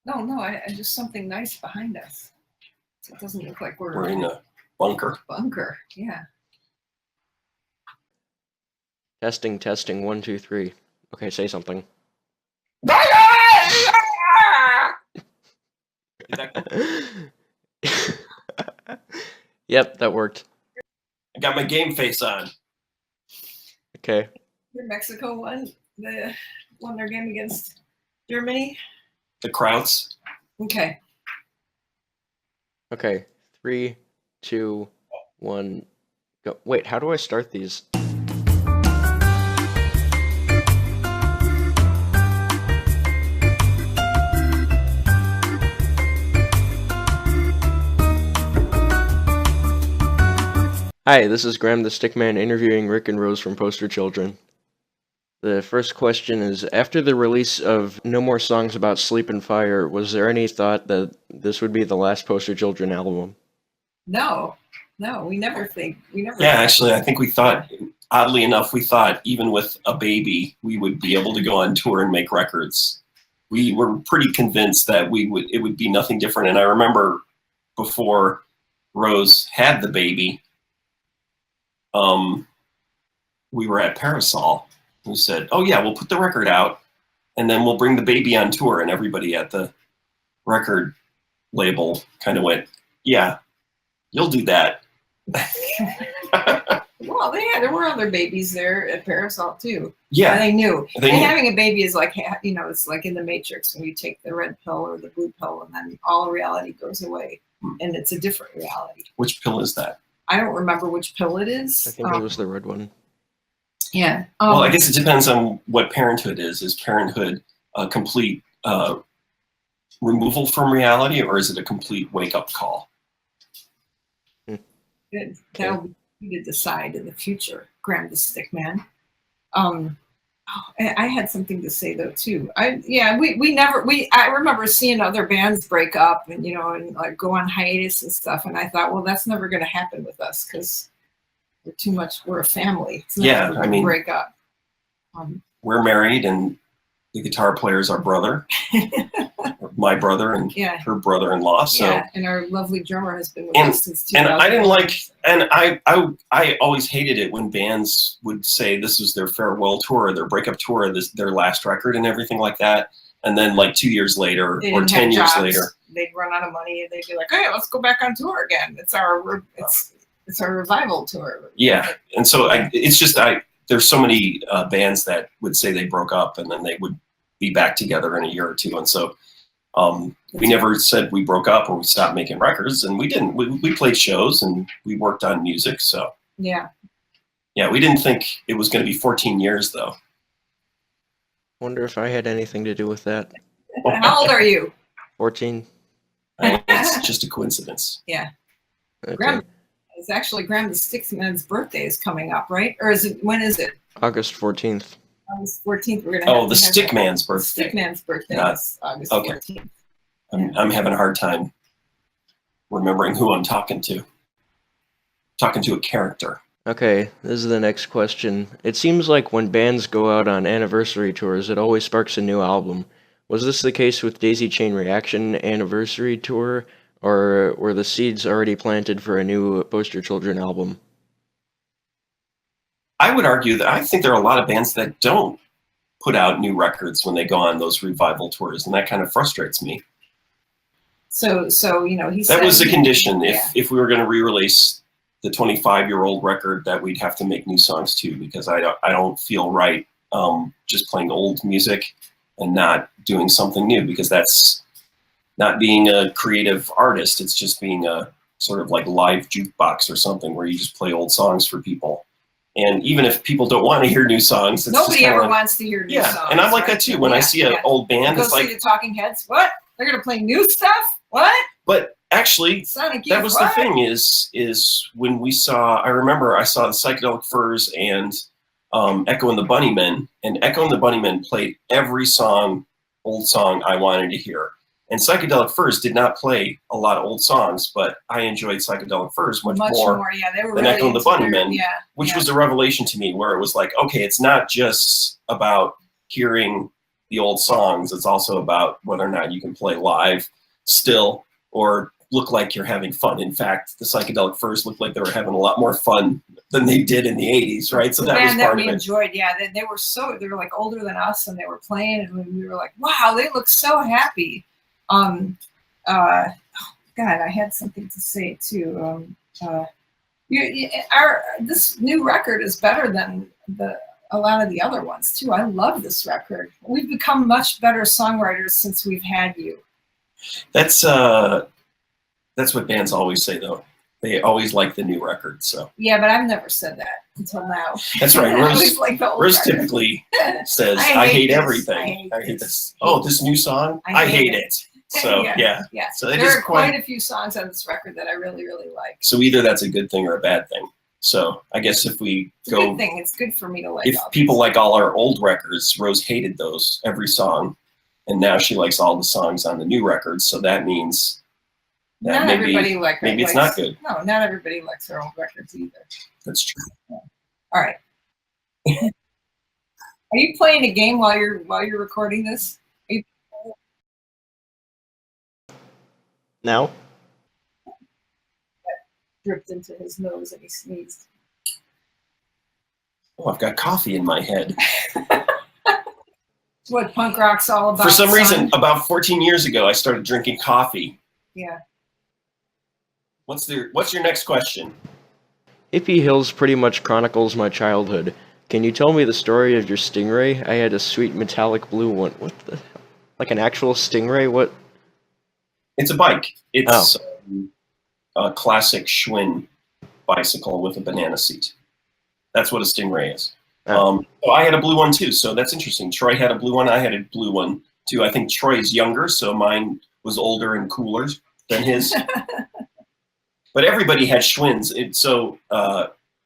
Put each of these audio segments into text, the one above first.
No, I just something nice behind us. So it doesn't look like We're in a bunker. Bunker, yeah. Testing, 1, 2, 3. Okay, say something. Yep, that worked. I got my game face on. Okay. The Mexico won their game against Germany. The Krauts. Okay. Okay. 3, 2, 1, go. Wait, how do I start these? Hi, this is Graham the Stickman interviewing Rick and Rose from Poster Children. The first question is, after the release of No More Songs About Sleep and Fire, was there any thought that this would be the last Poster Children album? No, we never. Yeah, actually, I think we thought, oddly enough, we thought even with a baby, we would be able to go on tour and make records. We were pretty convinced that it would be nothing different. And I remember before Rose had the baby, we were at Parasol. We said, oh yeah, we'll put the record out and then we'll bring the baby on tour. And everybody at the record label kind of went, yeah, you'll do that. Well, there were other babies there at Parasol too. Yeah. And they knew. They knew. Having a baby is like, it's like in the Matrix when you take the red pill or the blue pill and then all reality goes away and it's a different reality. Which pill is that? I don't remember which pill it is. I think it was the red one. Yeah. Well, I guess it depends on what parenthood is. Is parenthood a complete removal from reality, or is it a complete wake-up call? That'll be you to decide in the future, Graham the Stickman. I had something to say though too. I remember seeing other bands break up and and like go on hiatus and stuff, and I thought, well, that's never going to happen with us because we're a family. It's never I mean, break up. We're married, and the guitar player is our brother, my brother, and her brother-in-law. So yeah, and our lovely drummer has been with us since 2000. And I didn't like, and I always hated it when bands would say this was their farewell tour, their breakup tour, their last record, and everything like that. And then like 2 years later or 10 years later, they'd run out of money and they'd be like, "Hey, let's go back on tour again. It's our revival tour." Yeah, and so it's just there's so many bands that would say they broke up and then they would be back together in a year or two, and so we never said we broke up or we stopped making records, and we didn't. We played shows and we worked on music. So yeah, we didn't think it was going to be 14 years though. Wonder if I had anything to do with that. How old are you? 14. It's just a coincidence. Yeah. Okay. It's actually Graham the Stickman's birthday is coming up, right? Or when is it? August 14th. August 14th. We're gonna. The Stickman's birthday. Stickman's birthday is August 14th. I'm having a hard time remembering who I'm talking to. Talking to a character. Okay, this is the next question. It seems like when bands go out on anniversary tours, it always sparks a new album. Was this the case with Daisy Chain Reaction anniversary tour, or were the seeds already planted for a new Poster Children album? I would argue that I think there are a lot of bands that don't put out new records when they go on those revival tours, and that kind of frustrates me. So he said that was a condition. If we were going to re-release the 25-year-old record, that we'd have to make new songs too, because I don't feel right just playing old music and not doing something new, because that's not being a creative artist. It's just being a sort of like live jukebox or something where you just play old songs for people. And even if people don't want to hear new songs, it's nobody ever wants to hear new songs. Yeah, and I'm like that too. When I see an old band, it's like the Talking Heads. What? They're gonna play new stuff? What? But actually, that was the thing. Is when I remember I saw the Psychedelic Furs and Echo and the Bunnymen, and Echo and the Bunnymen played every old song I wanted to hear. And Psychedelic Furs did not play a lot of old songs, but I enjoyed Psychedelic Furs much more They were than really Echo and the Bunnymen, which yeah. was a revelation to me, where it was like, okay, it's not just about hearing the old songs. It's also about whether or not you can play live still or look like you're having fun. In fact, the Psychedelic Furs looked like they were having a lot more fun than they did in the 80s, right? So the that was band part that of we it. enjoyed, yeah, they were like older than us, and they were playing, and we were like, wow, they look so happy. Oh God, I had something to say too. This new record is better than a lot of the other ones too. I love this record. We've become much better songwriters since we've had you. That's what bands always say, though. They always like the new record. So yeah, but I've never said that until now. That's right. Rose, like Rose typically says, "I hate everything. I hate this. Oh, this new song, I hate it." So yeah. So there are quite a few songs on this record that I really, really like. So either that's a good thing or a bad thing. So I guess if we it's a good thing. It's good for me to like. If people like all our old records, Rose hated those, every song, and now she likes all the songs on the new records. So that means that not everybody maybe it's not good. No, not everybody likes their old records either. That's true. Yeah. All right. Are you playing a game while you're recording this? Now? That dripped into his nose and he sneezed. Oh, I've got coffee in my head. What punk rock's all about. For some reason, about 14 years ago, I started drinking coffee. Yeah. What's your next question? Hippie Hills pretty much chronicles my childhood. Can you tell me the story of your Stingray? I had a sweet metallic blue one. What the hell? Like an actual Stingray? What? It's a bike. It's a classic Schwinn bicycle with a banana seat. That's what a Stingray is. So I had a blue one too, so that's interesting. Troy had a blue one. I had a blue one too. I think Troy's younger, so mine was older and cooler than his. But everybody had Schwinns.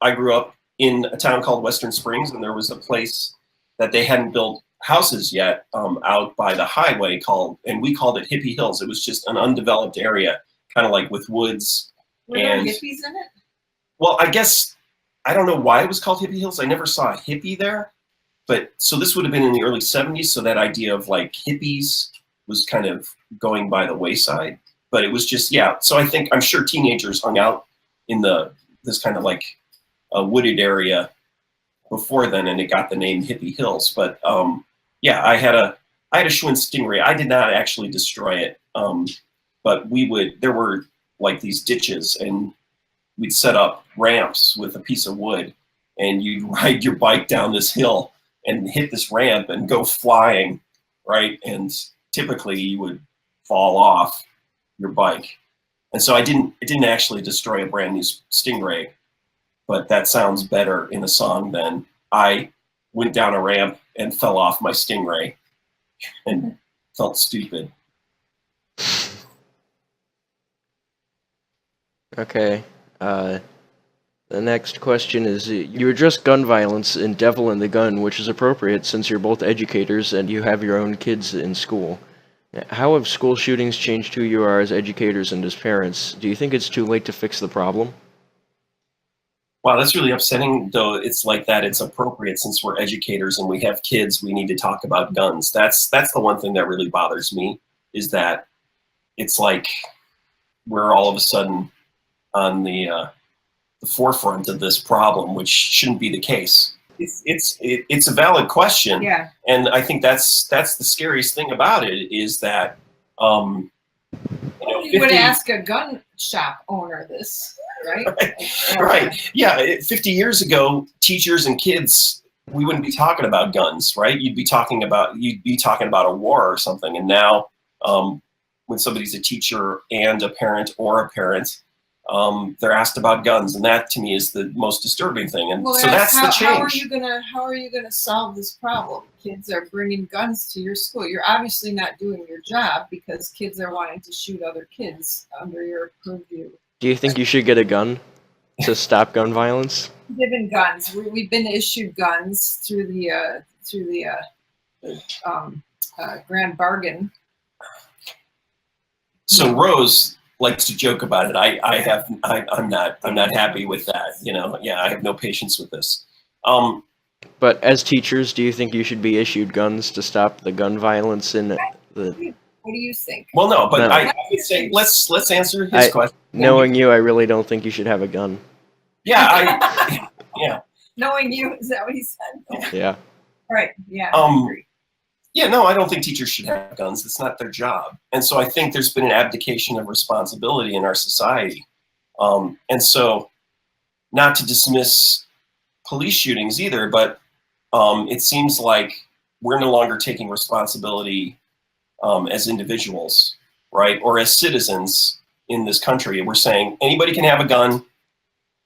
I grew up in a town called Western Springs, and there was a place that they hadn't built houses yet out by the highway and we called it Hippie Hills. It was just an undeveloped area, kind of like with woods. Were there hippies in it? Well, I guess, I don't know why it was called Hippie Hills. I never saw a hippie there. But so this would have been in the early 70s. So that idea of like hippies was kind of going by the wayside. But it was just, yeah. So I'm sure teenagers hung out in this kind of like a wooded area before then, and it got the name Hippie Hills. But yeah, I had a Schwinn Stingray. I did not actually destroy it, but there were like these ditches, and we'd set up ramps with a piece of wood, and you'd ride your bike down this hill and hit this ramp and go flying, right? And typically you would fall off your bike. And so I didn't actually destroy a brand new Stingray, but that sounds better in a song than I went down a ramp and fell off my Stingray and felt stupid. Okay. The next question is, you address gun violence in Devil in the Gun, which is appropriate since you're both educators and you have your own kids in school. How have school shootings changed who you are as educators and as parents? Do you think it's too late to fix the problem? Wow, that's really upsetting, though. It's like that. It's appropriate since we're educators and we have kids. We need to talk about guns. That's the one thing that really bothers me, is that it's like we're all of a sudden on the forefront of this problem, which shouldn't be the case. It's a valid question, yeah. And I think that's the scariest thing about it, is that you would ask a gun shop owner this, right? Right. Yeah. 50 years ago, teachers and kids, we wouldn't be talking about guns, right? You'd be talking about a war or something. And now, when somebody's a teacher and a parent or a parent, they're asked about guns, and that to me is the most disturbing thing. And so that's the change. How are you gonna solve this problem? Kids are bringing guns to your school. You're obviously not doing your job because kids are wanting to shoot other kids under your purview. Do you think you should get a gun to stop gun violence? Given guns, we've been issued guns through the grand bargain. So Rose likes to joke about it. I'm not happy with that. Yeah, I have no patience with this. But as teachers, do you think you should be issued guns to stop the gun violence in the? What do you think? Well, no, but No. I would say let's answer his question. Knowing you, I really don't think you should have a gun. Yeah, yeah. Knowing you, is that what he said? Yeah. Right. Yeah. I agree. Yeah, no, I don't think teachers should have guns. It's not their job. And so I think there's been an abdication of responsibility in our society. And so, not to dismiss police shootings either, but it seems like we're no longer taking responsibility as individuals, right? Or as citizens in this country. And we're saying anybody can have a gun.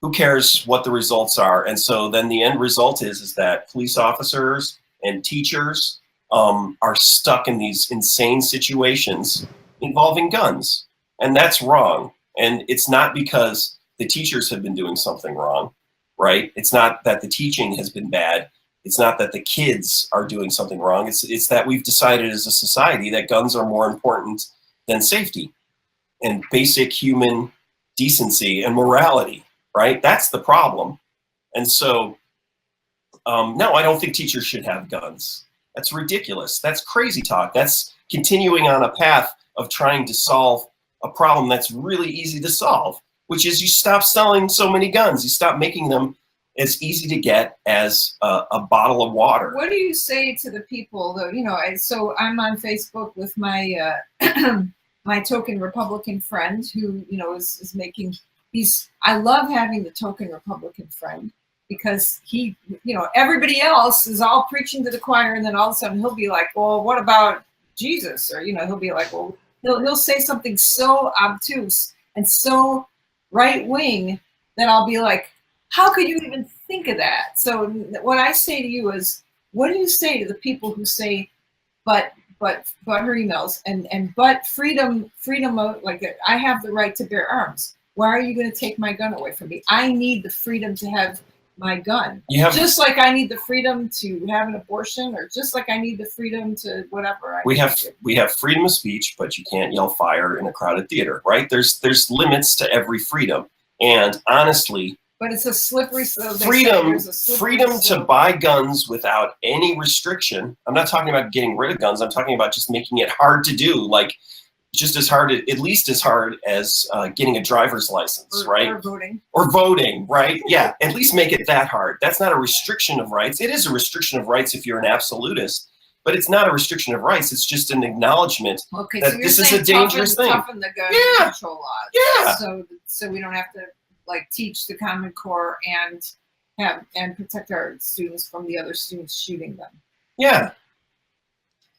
Who cares what the results are? And so then the end result is that police officers and teachers are stuck in these insane situations involving guns. And that's wrong. And it's not because the teachers have been doing something wrong, right? It's not that the teaching has been bad. It's not that the kids are doing something wrong. It's that we've decided as a society that guns are more important than safety and basic human decency and morality, right? That's the problem. And so, no, I don't think teachers should have guns. That's ridiculous. That's crazy talk. That's continuing on a path of trying to solve a problem that's really easy to solve, which is you stop selling so many guns. You stop making them as easy to get as a bottle of water. What do you say to the people, though? You know, so I'm on Facebook with my my token Republican friend who, you know, is making I love having the token Republican friend because he, you know, everybody else is all preaching to the choir, and then all of a sudden he'll be like, well, what about Jesus? Or, you know, he'll be like, well, he'll say something so obtuse and so right wing that I'll be like, how could you even think of that? So what I say to you is, what do you say to the people who say, but her emails and but freedom of, like, I have the right to bear arms. Why are you going to take my gun away from me? I need the freedom to have my gun. Just like I need the freedom to have an abortion, or just like I need the freedom to whatever. We have freedom of speech, but you can't yell fire in a crowded theater, right? There's limits to every freedom. And honestly, but it's a slippery slope. Freedom to buy guns without any restriction. I'm not talking about getting rid of guns. I'm talking about just making it hard to do, like just as hard, at least as hard as getting a driver's license, right? Or voting, right? Yeah, at least make it that hard. That's not a restriction of rights. It is a restriction of rights if you're an absolutist, but it's not a restriction of rights. It's just an acknowledgement that this is a dangerous thing. Toughen the gun control laws. Yeah. So we don't have to like teach the Common Core and protect our students from the other students shooting them. Yeah.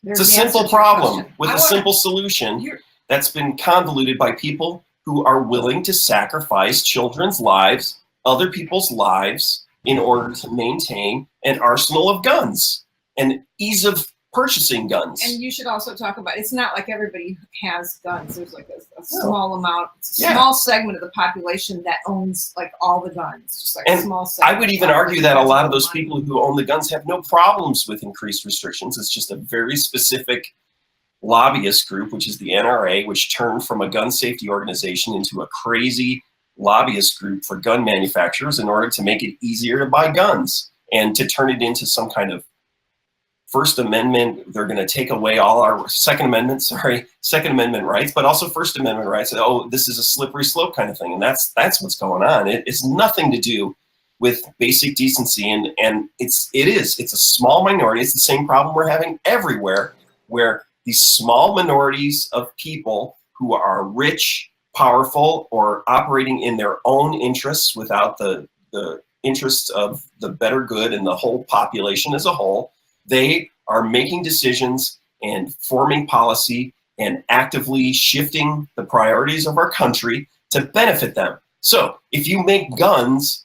It's a simple problem with a simple solution that's been convoluted by people who are willing to sacrifice children's lives, other people's lives, in order to maintain an arsenal of guns and ease of purchasing guns. And you should also talk about, it's not like everybody has guns. There's like a small amount, small segment of the population that owns like all the guns, just like a small segment. I would even argue that a lot of those people who own the guns have no problems with increased restrictions. It's just a very specific lobbyist group, which is the NRA, which turned from a gun safety organization into a crazy lobbyist group for gun manufacturers in order to make it easier to buy guns and to turn it into some kind of First Amendment. They're going to take away all our Second Amendment rights, but also First Amendment rights. Oh, this is a slippery slope kind of thing. And that's what's going on. It's nothing to do with basic decency. And it's a small minority. It's the same problem we're having everywhere, where these small minorities of people who are rich, powerful, or operating in their own interests without the interests of the better good and the whole population as a whole, they are making decisions and forming policy and actively shifting the priorities of our country to benefit them. So if you make guns,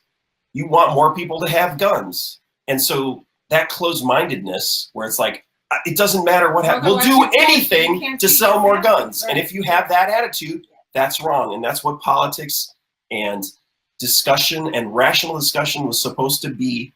you want more people to have guns. And so that closed-mindedness where it's like, it doesn't matter what happens, we'll do anything to sell more guns. Right. And if you have that attitude, that's wrong. And that's what politics and discussion and rational discussion was supposed to be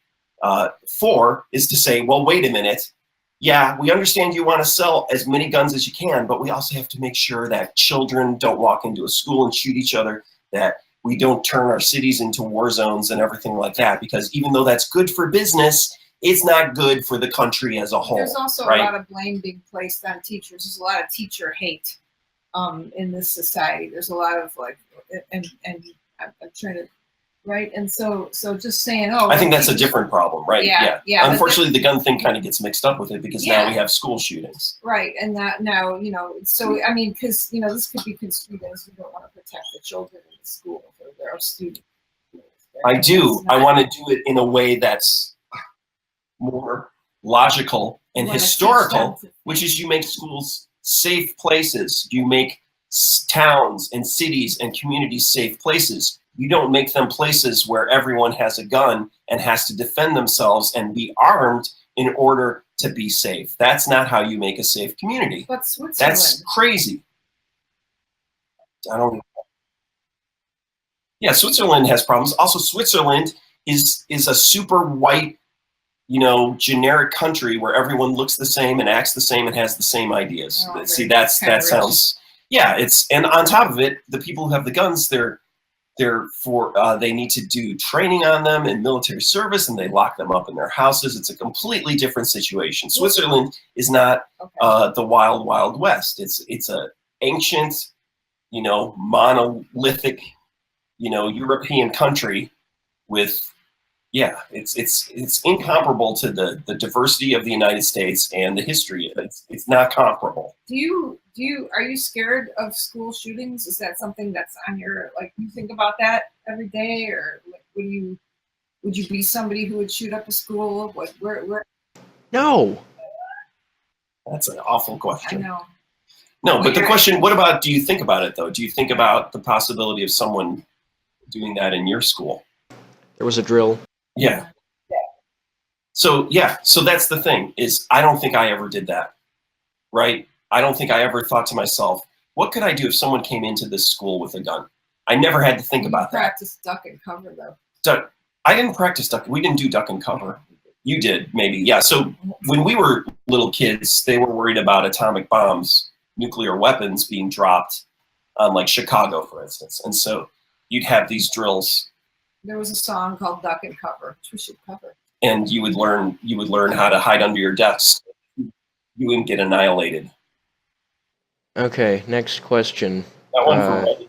for, is to say, well, wait a minute. Yeah, we understand you want to sell as many guns as you can, but we also have to make sure that children don't walk into a school and shoot each other, that we don't turn our cities into war zones and everything like that, because even though that's good for business, it's not good for the country as a whole. There's also right? a lot of blame being placed on teachers. There's a lot of teacher hate in this society. There's a lot of like, and I'm trying to, right? And so just saying, oh, I think that's a different problem, right? Yeah. Unfortunately, the gun thing kind of gets mixed up with it because now we have school shootings. Right, and that now, you know, so I mean, because, you know, this could be construed as we don't want to protect the children in the school for their students. I do. I want to do it in a way that's more logical and historical, which is you make schools safe places. You make towns and cities and communities safe places. You don't make them places where everyone has a gun and has to defend themselves and be armed in order to be safe. That's not how you make a safe community. But Switzerland. That's crazy. I don't. Yeah, Switzerland has problems. Also, Switzerland is a super white, you know, generic country where everyone looks the same and acts the same and has the same ideas. Oh, See, that sounds. Yeah, it's, and on top of it, the people who have the guns, they need to do training on them in military service, and they lock them up in their houses. It's a completely different situation. Switzerland is not the wild, wild west. It's a ancient, you know, monolithic, you know, European country with, yeah, it's incomparable to the diversity of the United States and the history. It's not comparable. Are you scared of school shootings? Is that something that's on your, like, you think about that every day, or like, would you be somebody who would shoot up a school? What, where? No. That's an awful question. I know. No, but the question, what about, do you think about it though? Do you think about the possibility of someone doing that in your school? There was a drill. Yeah. So that's the thing, is I don't think I ever did that, right? I don't think I ever thought to myself, what could I do if someone came into this school with a gun? I never had to think about that. Practice duck and cover though. I didn't practice duck. We didn't do duck and cover. You did, maybe. Yeah, so when we were little kids, they were worried about atomic bombs, nuclear weapons being dropped on like Chicago, for instance. And so you'd have these drills. There was a song called Duck and Cover, which we should cover. And you would learn how to hide under your desk. You wouldn't get annihilated. Okay, next question. That one for Randy.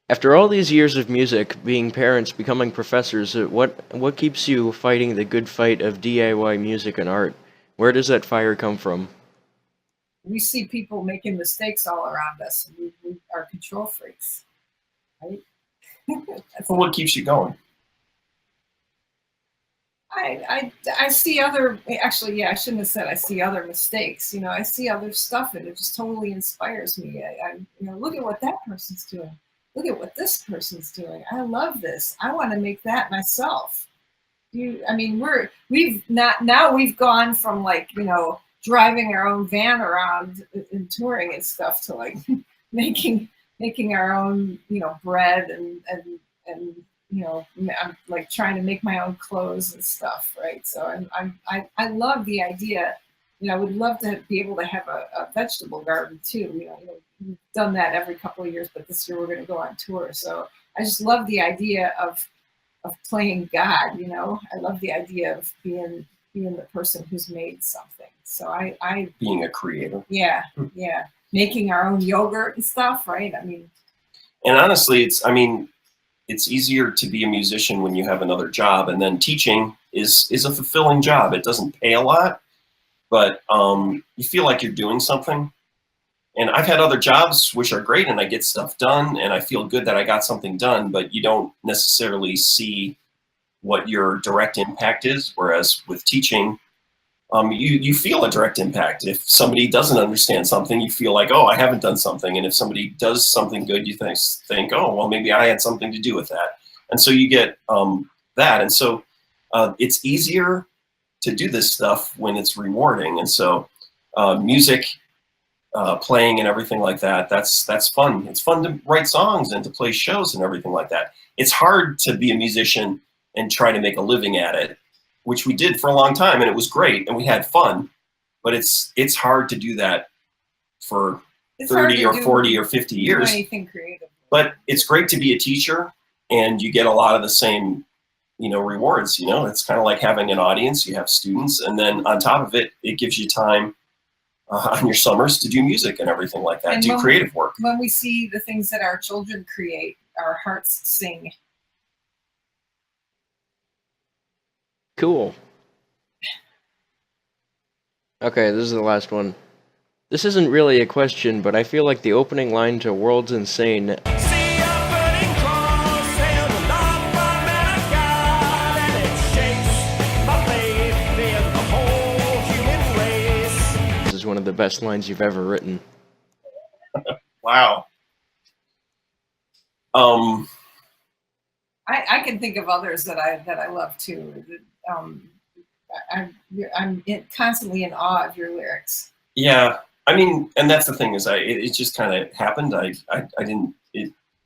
After all these years of music, being parents, becoming professors, what keeps you fighting the good fight of DIY music and art? Where does that fire come from? We see people making mistakes all around us, and we are control freaks, right? What keeps you going? I see other, actually, yeah, I shouldn't have said I see other mistakes. You know, I see other stuff, and it just totally inspires me. You know, look at what that person's doing. Look at what this person's doing. I love this. I want to make that myself. I mean, we've gone from, like, you know, driving our own van around and touring and stuff to like making our own, you know, bread and you know, I'm like trying to make my own clothes and stuff, right? So I love the idea. You know, I would love to be able to have a vegetable garden too. You know, we've done that every couple of years, but this year we're going to go on tour. So I just love the idea of playing God. You know, I love the idea of being the person who's made something. So I being a creator. Yeah, making our own yogurt and stuff, right? I mean, and honestly, it's easier to be a musician when you have another job, and then teaching is a fulfilling job. It doesn't pay a lot, but you feel like you're doing something. And I've had other jobs which are great, and I get stuff done, and I feel good that I got something done, but you don't necessarily see what your direct impact is. Whereas with teaching, you feel a direct impact. If somebody doesn't understand something, you feel like, oh, I haven't done something. And if somebody does something good, you think, oh, well, maybe I had something to do with that. And so you get that. And so it's easier to do this stuff when it's rewarding. And so music, playing and everything like that, that's fun. It's fun to write songs and to play shows and everything like that. It's hard to be a musician and try to make a living at it, which we did for a long time, and it was great, and we had fun. But it's hard to do that for 30 or 40 or 50 years. Anything creative. But it's great to be a teacher, and you get a lot of the same, rewards. It's kind of like having an audience. You have students, and then on top of it, it gives you time on your summers to do music and everything like that, And do creative work. When we see the things that our children create, our hearts sing. Cool. Okay, this is the last one. This isn't really a question, but I feel like the opening line to World's Insane See a burning cross, hail the love from man of God, and it shakes my faith in the whole human race. is one of the best lines you've ever written. Wow. I can think of others that I love too. I'm constantly in awe of your lyrics. Yeah, I mean, and that's the thing is, it just kind of happened. I didn't.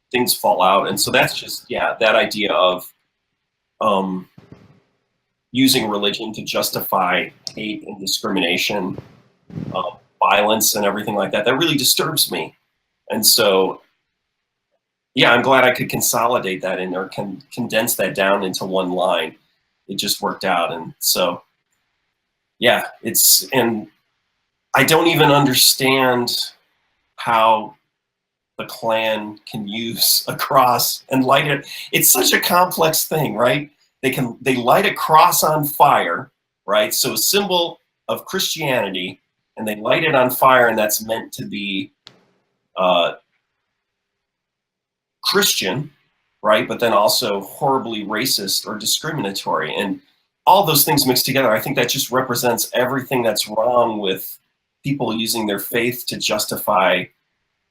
Things fall out, and so that's just that idea of using religion to justify hate and discrimination, violence, and everything like that. That really disturbs me, and so I'm glad I could consolidate that or condense that down into one line. It just worked out, and so and I don't even understand how the Klan can use a cross and light it. It's such a complex thing, right? They light a cross on fire, right? So a symbol of Christianity, and they light it on fire, and that's meant to be Christian, right? But then also horribly racist or discriminatory, and all those things mixed together. I think that just represents everything that's wrong with people using their faith to justify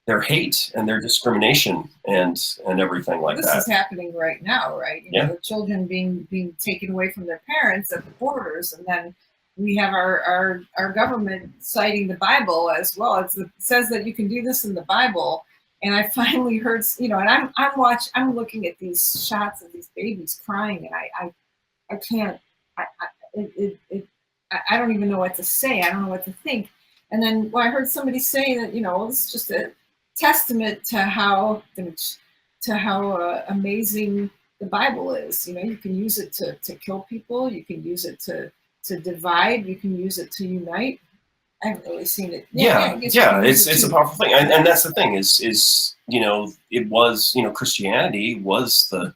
their hate and their discrimination and everything like that. This is happening right now, right? The children being taken away from their parents at the borders, and then we have our government citing the Bible as well. It says that you can do this in the Bible, and I finally heard, and I'm looking at these shots of these babies crying, and I can't, I don't even know what to say. I don't know what to think. And then I heard somebody say that, it's just a testament to how amazing the Bible is. You can use it to kill people. You can use it to divide. You can use it to unite. I haven't really seen it. It's a powerful thing, and that's the thing is it was Christianity was the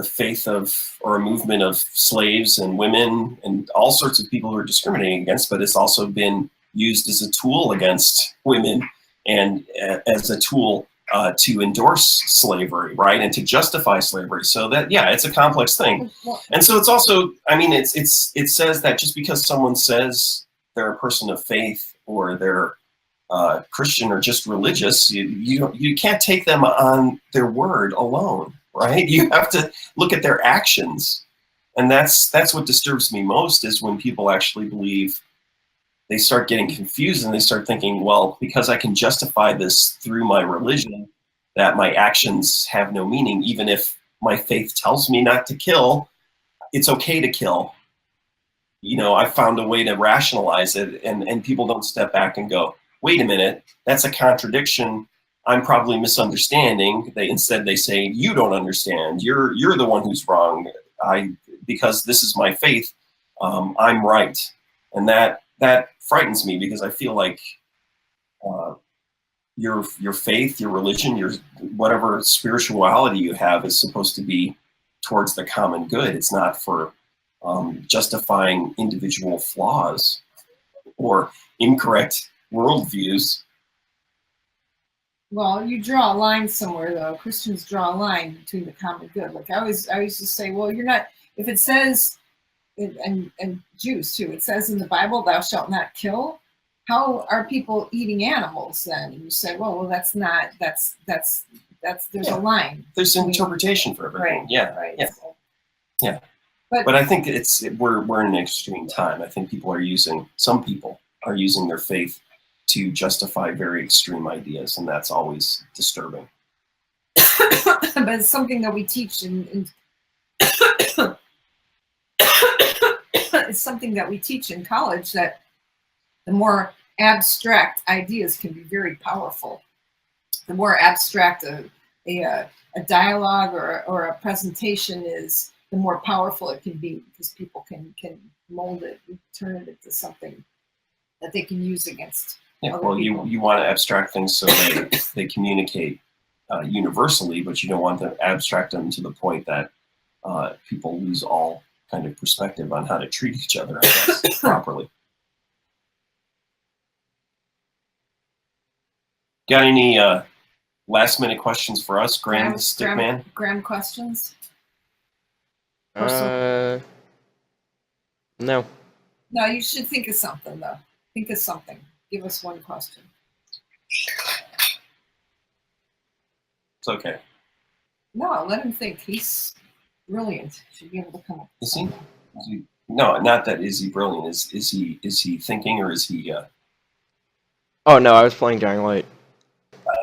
faith of, or a movement of slaves and women and all sorts of people who are discriminating against, but it's also been used as a tool against women and as a tool to endorse slavery, right, and to justify slavery. So that it's a complex thing, and so it's also, it says that just because someone says they're a person of faith or they're Christian or just religious, you can't take them on their word alone, right? You have to look at their actions, and that's what disturbs me most is when people actually believe. They start getting confused and they start thinking, well, because I can justify this through my religion, that my actions have no meaning. Even if my faith tells me not to kill, it's okay to kill. I found a way to rationalize it, and people don't step back and go, wait a minute, that's a contradiction. I'm probably misunderstanding. Instead they say, you don't understand. You're the one who's wrong. Because this is my faith, I'm right. And that frightens me, because I feel like your faith, your religion, your whatever spirituality you have is supposed to be towards the common good. It's not for justifying individual flaws or incorrect worldviews. Well, you draw a line somewhere, though. Christians draw a line between the common good. Like I used to say, well, you're not. If it says, and Jews too, it says in the Bible, "Thou shalt not kill." How are people eating animals then? And you say, well, that's not. That's there's a line. There's an interpretation for everything. Right. Right. So, But I think we're in an extreme time. I think some people are using their faith to justify very extreme ideas, and that's always disturbing. But it's something that we teach it's something that we teach in college, that the more abstract ideas can be very powerful. The more abstract a dialogue or a presentation is, the more powerful it can be, because people can mold it and turn it into something that they can use against Yeah, other well, people. you want to abstract things so they communicate universally, but you don't want to abstract them to the point that people lose all kind of perspective on how to treat each other, I guess, properly. Got any last minute questions for us, Graham the Stickman? Graham questions? No. No, you should think of something, though. Think of something. Give us one question. It's okay. No, let him think. He's brilliant. Should be able to come up with Is he? something. No, not that is he brilliant. Is he thinking, or is he Oh no, I was playing Dying Light.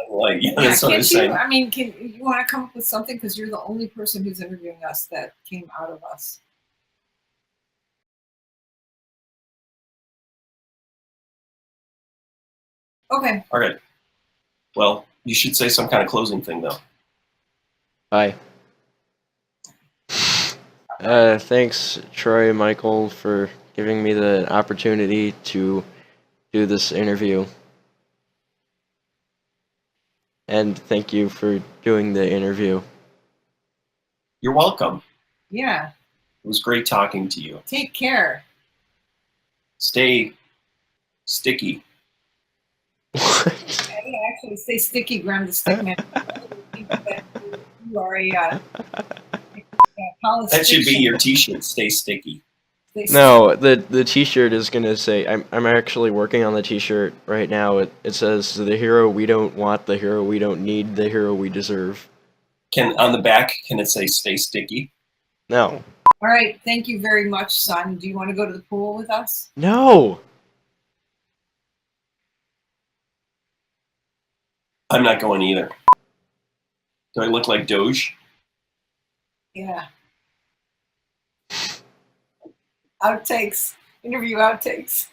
like? Yeah, Yeah, that's what I can't was you? saying. I mean, can you want to come up with something, because you're the only person who's interviewing us that came out of us. Okay. All right. Well, you should say some kind of closing thing, though. Bye. Thanks, Troy and Michael, for giving me the opportunity to do this interview. And thank you for doing the interview. You're welcome. Yeah. It was great talking to you. Take care. Stay sticky. Yeah, actually, stay sticky, Graham the Stickman. You are a That should be your T-shirt. Stay sticky. No, the T-shirt is gonna say. I'm actually working on the T-shirt right now. It says the hero we don't want, the hero we don't need, the hero we deserve. On the back, can it say "Stay sticky"? No. All right. Thank you very much, son. Do you want to go to the pool with us? No. I'm not going either. Do I look like Doge? Yeah. Outtakes. Interview outtakes.